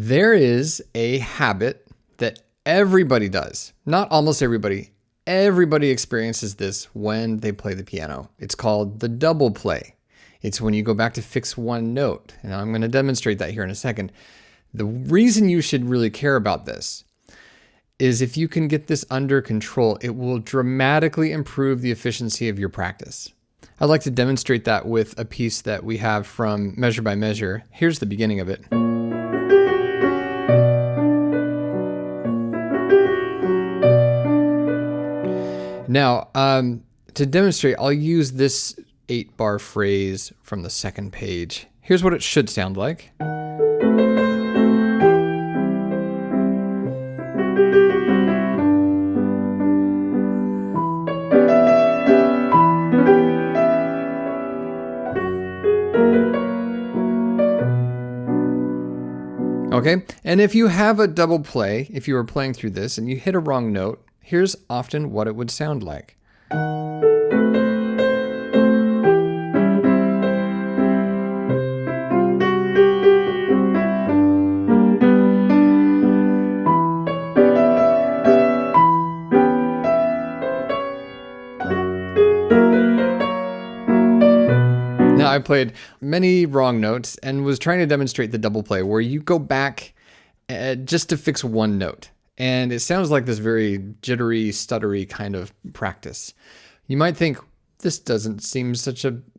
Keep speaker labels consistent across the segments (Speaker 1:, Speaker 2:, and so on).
Speaker 1: There is a habit that everybody does. Not almost everybody. Everybody experiences this when they play the piano. It's called the double play. It's when you go back to fix one note. And I'm going to demonstrate that here in a second. The reason you should really care about this is if you can get this under control, it will dramatically improve the efficiency of your practice. I'd like to demonstrate that with a piece that we have from Measure by Measure. Here's the beginning of it. Now, to demonstrate, I'll use this 8-bar phrase from the second page. Here's what it should sound like. Okay, and if you have a double play, if you were playing through this and you hit a wrong note, here's often what it would sound like. Now, I played many wrong notes and was trying to demonstrate the double play where you go back just to fix one note. And it sounds like this very jittery, stuttery kind of practice. You might think, this doesn't seem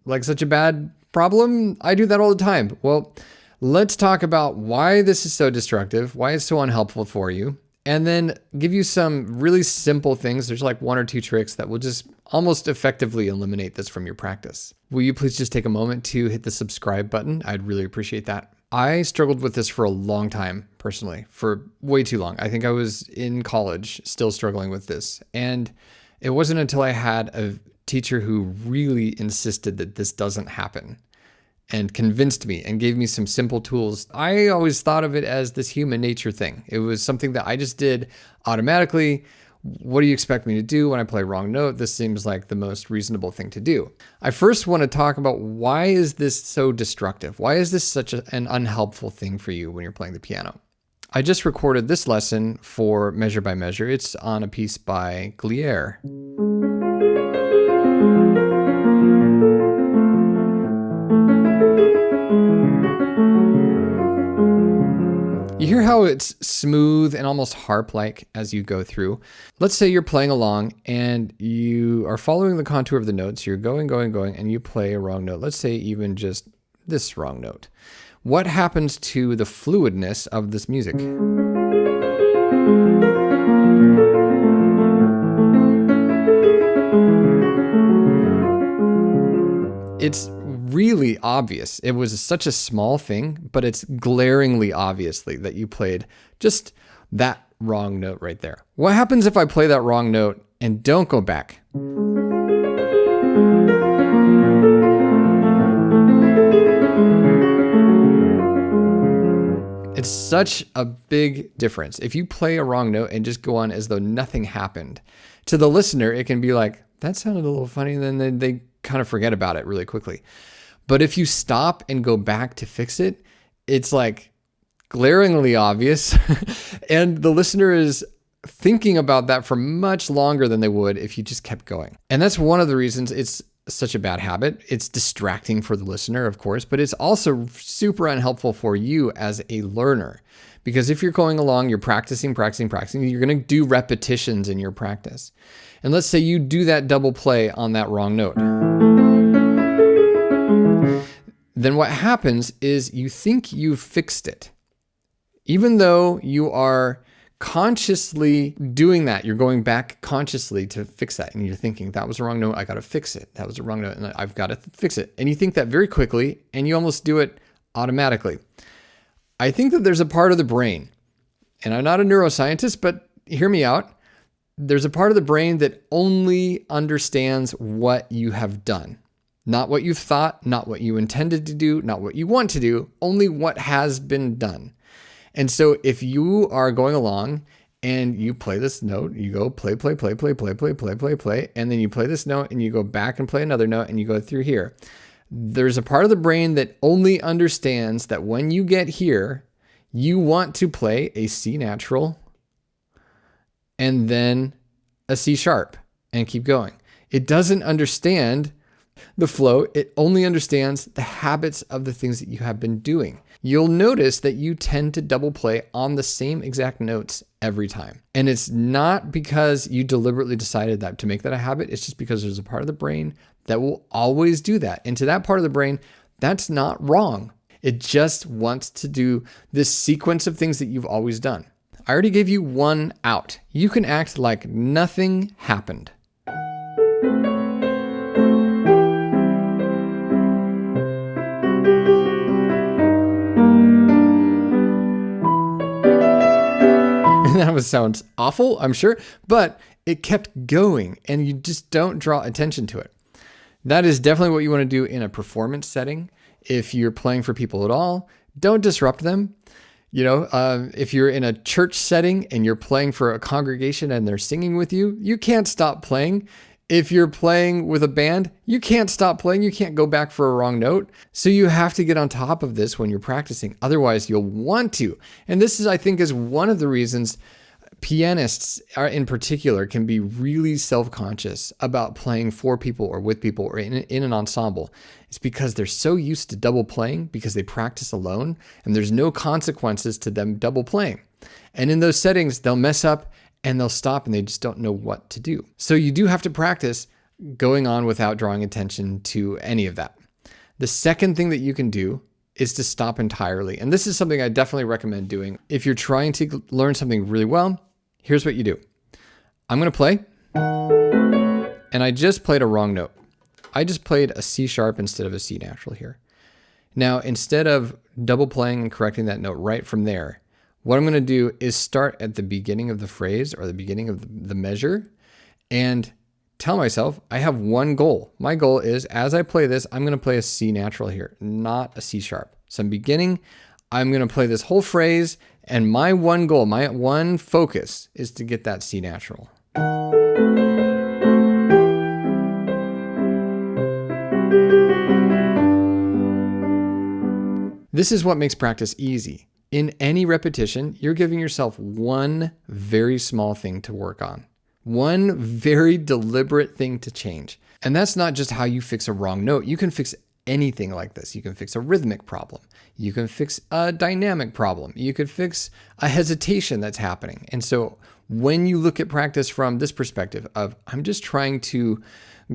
Speaker 1: like such a bad problem. I do that all the time. Well, let's talk about why this is so destructive, why it's so unhelpful for you, and then give you some really simple things. There's like 1 or 2 tricks that will just almost effectively eliminate this from your practice. Will you please just take a moment to hit the subscribe button? I'd really appreciate that. I struggled with this for a long time, personally, for way too long. I think I was in college still struggling with this. And it wasn't until I had a teacher who really insisted that this doesn't happen and convinced me and gave me some simple tools. I always thought of it as this human nature thing. It was something that I just did automatically. What do you expect me to do when I play a wrong note? This seems like the most reasonable thing to do. I first want to talk about why is this so destructive? Why is this such an unhelpful thing for you when you're playing the piano? I just recorded this lesson for Measure by Measure. It's on a piece by Glier. You hear how it's smooth and almost harp-like as you go through. Let's say you're playing along and you are following the contour of the notes. You're going, and you play a wrong note. Let's say even just this wrong note. What happens to the fluidness of this music? It's really obvious. It was such a small thing, but it's glaringly obviously that you played just that wrong note right there. What happens if I play that wrong note and don't go back? It's such a big difference. If you play a wrong note and just go on as though nothing happened, to the listener, it can be like, that sounded a little funny, and then they kind of forget about it really quickly. But if you stop and go back to fix it, it's like glaringly obvious. And the listener is thinking about that for much longer than they would if you just kept going. And that's one of the reasons it's such a bad habit. It's distracting for the listener, of course, but it's also super unhelpful for you as a learner. Because if you're going along, you're practicing, you're going to do repetitions in your practice. And let's say you do that double play on that wrong note. Then what happens is you think you've fixed it. Even though you are consciously doing that, you're going back consciously to fix that. And you're thinking, that was a wrong note, I got to fix it. That was a wrong note, and I've got to fix it. And you think that very quickly, and you almost do it automatically. I think that there's a part of the brain, and I'm not a neuroscientist, but hear me out. There's a part of the brain that only understands what you have done. Not what you thought, not what you intended to do, not what you want to do, only what has been done. And so if you are going along and you play this note, you go play, and then you play this note and you go back and play another note and you go through here. There's a part of the brain that only understands that when you get here, You want to play a C natural and then a C sharp and keep going. It doesn't understand the flow. It only understands the habits of the things that you have been doing. You'll notice that you tend to double play on the same exact notes every time. And it's not because you deliberately decided that to make that a habit. It's just because there's a part of the brain that will always do that. And to that part of the brain, that's not wrong. It just wants to do this sequence of things that you've always done. I already gave you one out. You can act like nothing happened. That sounds awful, I'm sure, but it kept going and you just don't draw attention to it. That is definitely what you want to do in a performance setting. If you're playing for people at all, don't disrupt them. If you're in a church setting and you're playing for a congregation and they're singing with you, you can't stop playing. If you're playing with a band, you can't stop playing. You can't go back for a wrong note. So you have to get on top of this when you're practicing. Otherwise, you'll want to. And this is, I think, is one of the reasons pianists in particular can be really self-conscious about playing for people or with people or in an ensemble. It's because they're so used to double playing because they practice alone and there's no consequences to them double playing. And in those settings, they'll mess up and they'll stop and they just don't know what to do. So you do have to practice going on without drawing attention to any of that. The second thing that you can do is to stop entirely. And this is something I definitely recommend doing. If you're trying to learn something really well, here's what you do. I'm going to play, and I just played a wrong note. I just played a C sharp instead of a C natural here. Now, instead of double playing and correcting that note right from there, what I'm going to do is start at the beginning of the phrase or the beginning of the measure and tell myself I have one goal. My goal is as I play this, I'm going to play a C natural here, not a C sharp. So I'm beginning, I'm going to play this whole phrase, and my one goal, my one focus is to get that C natural. This is what makes practice easy. In any repetition, you're giving yourself one very small thing to work on, one very deliberate thing to change. And that's not just how you fix a wrong note. You can fix anything like this. You can fix a rhythmic problem. You can fix a dynamic problem. You could fix a hesitation that's happening. And so when you look at practice from this perspective of, I'm just trying to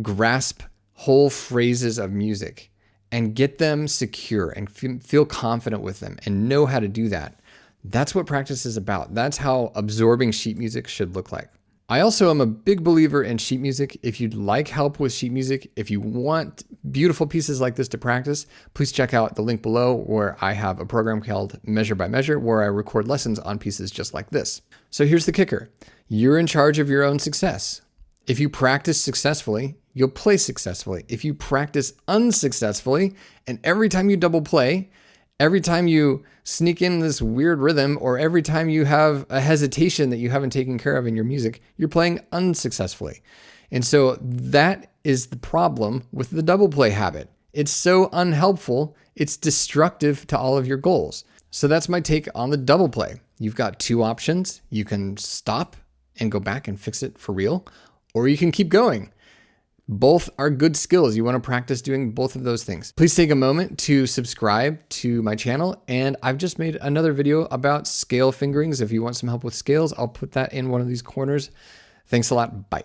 Speaker 1: grasp whole phrases of music and get them secure and feel confident with them and know how to do that. That's what practice is about. That's how absorbing sheet music should look like. I also am a big believer in sheet music. If you'd like help with sheet music, if you want beautiful pieces like this to practice, please check out the link below where I have a program called Measure by Measure where I record lessons on pieces just like this. So here's the kicker. You're in charge of your own success. If you practice successfully, you'll play successfully. If you practice unsuccessfully, and every time you double play, every time you sneak in this weird rhythm, or every time you have a hesitation that you haven't taken care of in your music, you're playing unsuccessfully. And so that is the problem with the double play habit. It's so unhelpful, it's destructive to all of your goals. So that's my take on the double play. You've got two options. You can stop and go back and fix it for real, or you can keep going. Both are good skills. You want to practice doing both of those things. Please take a moment to subscribe to my channel. And I've just made another video about scale fingerings. If you want some help with scales, I'll put that in one of these corners. Thanks a lot. Bye.